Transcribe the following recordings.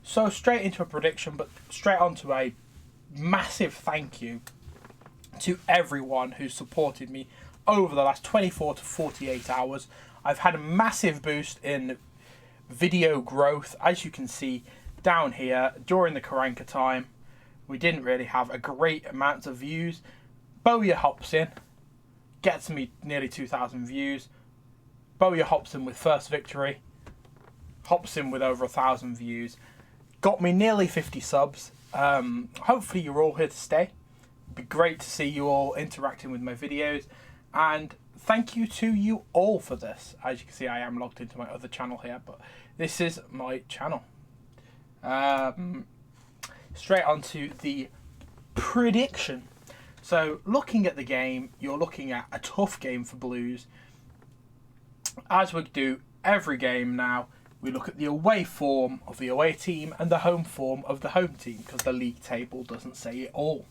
So straight into a prediction, but straight onto a massive thank you to everyone who supported me over the last 24 to 48 hours. I've had a massive boost in video growth. As you can see down here, during the Karanka time, we didn't really have a great amount of views. Bowyer hops in, gets me nearly 2,000 views. Bowyer hops in with first victory, hops in with over 1,000 views, got me nearly 50 subs. Hopefully you're all here to stay. It'd be great to see you all interacting with my videos, and thank you to you all for this. As you can see, I am logged into my other channel here, but this is my channel. Straight on to the prediction. So looking at the game, you're looking at a tough game for Blues. As we do every game now, we look at the away form of the away team and the home form of the home team, because the league table doesn't say it all.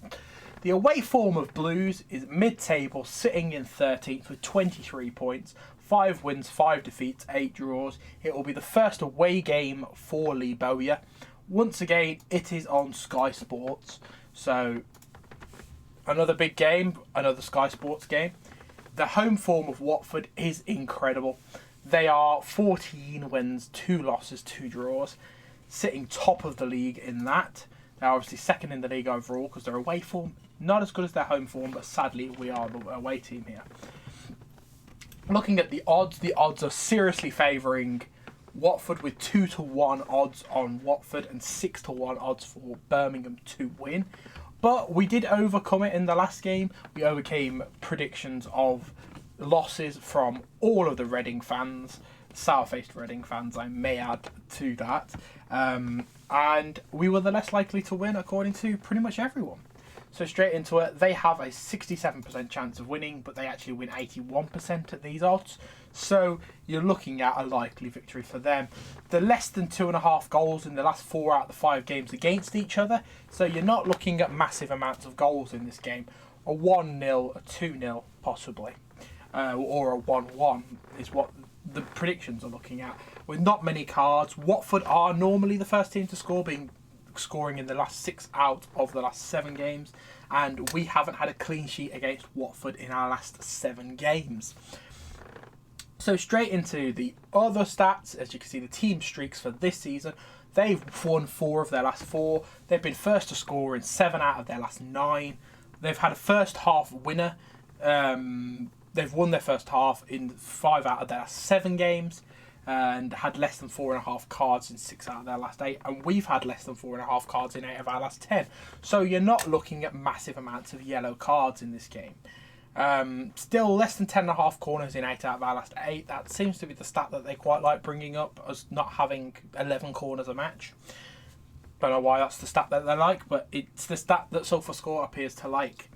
The away form of Blues is mid-table, sitting in 13th with 23 points, 5 wins, 5 defeats, 8 draws. It will be the first away game for Lee Bowyer. Once again, it is on Sky Sports. So, another big game, another Sky Sports game. The home form of Watford is incredible. They are 14 wins, 2 losses, 2 draws, sitting top of the league in that. They're obviously second in the league overall because their away form not as good as their home form, but sadly we are the away team here. Looking at the odds are seriously favouring Watford, with 2-1 odds on Watford and 6-1 odds for Birmingham to win. But we did overcome it in the last game. We overcame predictions of losses from all of the Reading fans, sour-faced Reading fans, I may add to that. And we were the less likely to win according to pretty much everyone. So straight into it, they have a 67% chance of winning, but they actually win 81% at these odds. So you're looking at a likely victory for them. They're less than 2.5 goals in the last 4 out of the 5 games against each other. So you're not looking at massive amounts of goals in this game. A 1-0, a 2-0 possibly, or a 1-1 is what the predictions are looking at. With not many cards, Watford are normally the first team to score, scoring in the last 6 out of the last 7 games, and we haven't had a clean sheet against Watford in our last 7 games. So straight into the other stats, as you can see, the team streaks for this season. They've won 4 of their last 4. They've been first to score in 7 out of their last 9. They've had a first half winner. They've won their first half in 5 out of their last 7 games, and had less than 4.5 cards in 6 out of their last 8, and we've had less than 4.5 cards in 8 of our last 10. So you're not looking at massive amounts of yellow cards in this game. Still less than 10.5 corners in 8 out of our last 8. That seems to be the stat that they quite like bringing up, as not having 11 corners a match. Don't know why that's the stat that they like, but it's the stat that SofaScore appears to like.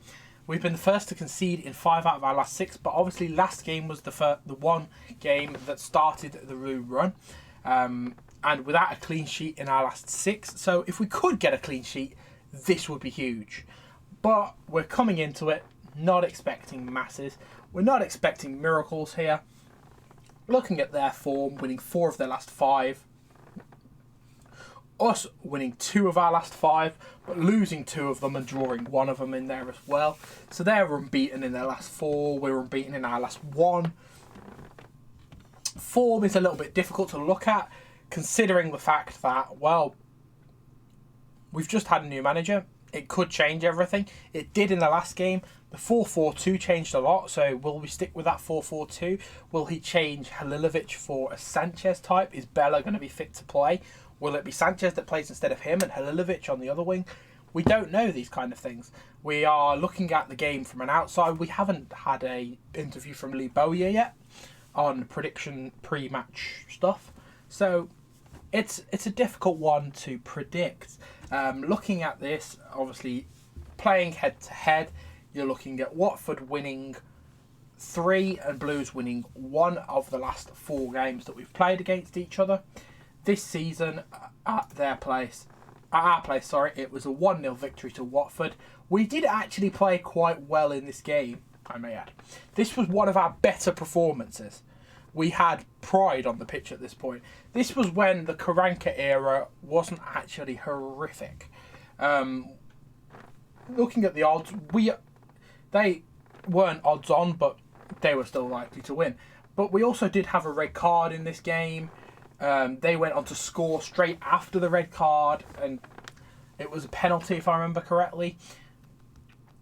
We've been the first to concede in 5 out of our last 6, but obviously last game was the one game that started the Roo run, and without a clean sheet in our last 6. So if we could get a clean sheet, this would be huge. But we're coming into it not expecting masses. We're not expecting miracles here. Looking at their form, winning 4 of their last 5. Us winning 2 of our last 5, but losing 2 of them and drawing 1 of them in there as well. So they're unbeaten in their last 4. We're unbeaten in our last 1. Form is a little bit difficult to look at, considering the fact that, well, we've just had a new manager. It could change everything. It did in the last game. The 4-4-2 changed a lot, so will we stick with that 4-4-2? Will he change Halilovic for a Sanchez type? Is Bella going to be fit to play? Will it be Sanchez that plays instead of him and Halilovic on the other wing? We don't know these kind of things. We are looking at the game from an outside. We haven't had a interview from Lee Bowyer yet on prediction pre-match stuff. So it's a difficult one to predict. Looking at this, obviously playing head-to-head, you're looking at Watford winning 3 and Blues winning 1 of the last 4 games that we've played against each other. This season, at our place, it was a 1-0 victory to Watford. We did actually play quite well in this game, I may add. This was one of our better performances. we had pride on the pitch at this point. This was when the Karanka era wasn't actually horrific. Looking at the odds, they weren't odds on, but they were still likely to win. But we also did have a red card in this game. They went on to score straight after the red card, and it was a penalty if I remember correctly.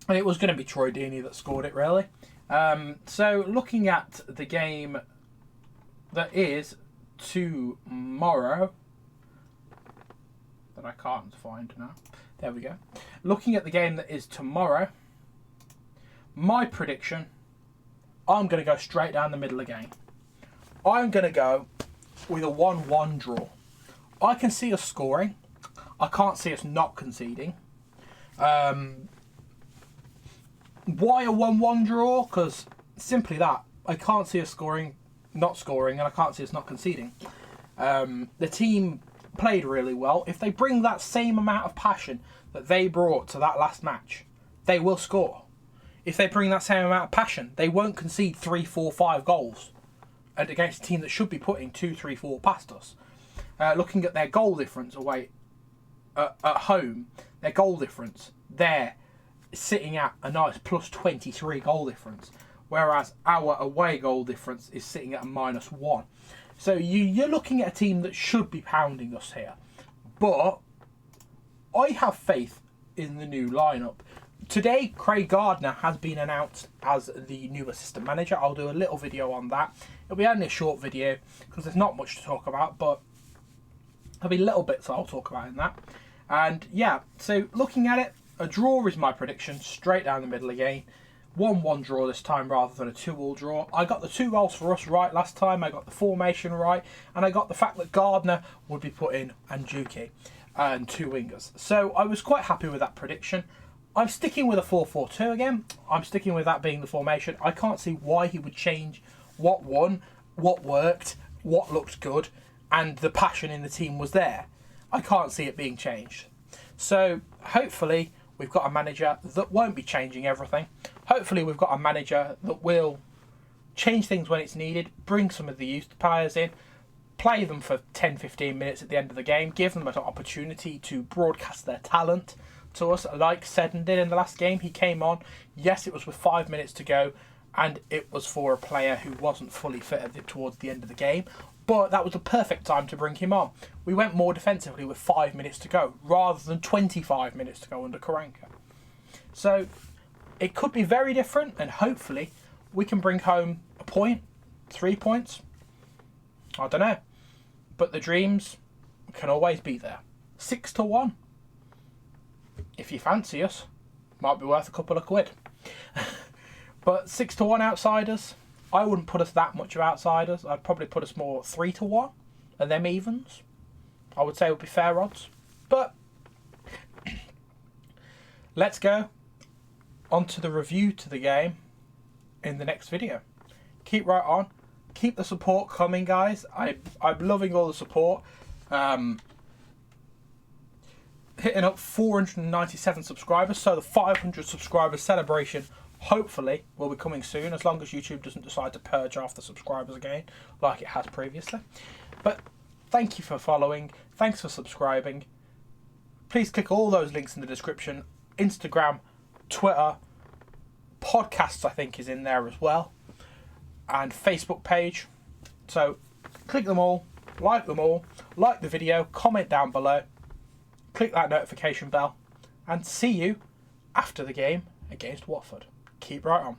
And it was going to be Troy Deeney that scored it, really. So looking at the game that is tomorrow, that I can't find now. There we go. Looking at the game that is tomorrow, my prediction, I'm going to go straight down the middle again. I'm going to go with a 1-1 draw. I can see us scoring. I can't see us not conceding. Why a 1-1 draw? Because simply that. I can't see us not scoring, and I can't see us not conceding. The team played really well. If they bring that same amount of passion that they brought to that last match, they will score. If they bring that same amount of passion, they won't concede 3, 4, 5 goals against a team that should be putting 2, 3, 4 past us. Looking at their goal difference away at home, their goal difference, they're sitting at a nice plus 23 goal difference, whereas our away goal difference is sitting at a -1. So you're looking at a team that should be pounding us here. But I have faith in the new lineup. Today, Craig Gardner has been announced as the new assistant manager. I'll do a little video on that. It'll be only a short video because there's not much to talk about, but there'll be little bits I'll talk about in that. And yeah, so looking at it, a draw is my prediction, straight down the middle again. 1-1 draw this time rather than a 2-2 draw. I got the 2 goals for us right last time. I got the formation right, and I got the fact that Gardner would be put in and Juki and 2 wingers. So I was quite happy with that prediction. I'm sticking with a 4-4-2 again. I'm sticking with that being the formation. I can't see why he would change what won, what worked, what looked good, and the passion in the team was there. I can't see it being changed. So hopefully we've got a manager that won't be changing everything. Hopefully we've got a manager that will change things when it's needed, bring some of the youth players in, play them for 10-15 minutes at the end of the game, give them an opportunity to broadcast their talent to us, like Seddon did in the last game. He came on, yes, it was with 5 minutes to go, and it was for a player who wasn't fully fit towards the end of the game, but that was the perfect time to bring him on. We went more defensively with 5 minutes to go, rather than 25 minutes to go under Karanka. So it could be very different, and hopefully we can bring home a point, 3 points. I don't know. But the dreams can always be there. 6-1. If you fancy us, might be worth a couple of quid. But 6-1 outsiders, I wouldn't put us that much of outsiders. I'd probably put us more 3-1, and them evens, I would say would be fair odds. But let's go on to the review to the game in the next video. Keep right on. Keep the support coming, guys. I'm loving all the support. Hitting up 497 subscribers, so the 500 subscribers celebration hopefully will be coming soon, as long as YouTube doesn't decide to purge off the subscribers again like it has previously. But thank you for following, thanks for subscribing. Please click all those links in the description. Instagram, Twitter, podcasts I think is in there as well, and Facebook page. So click them all, like the video, comment down below, click that notification bell, and see you after the game against Watford. Keep right on.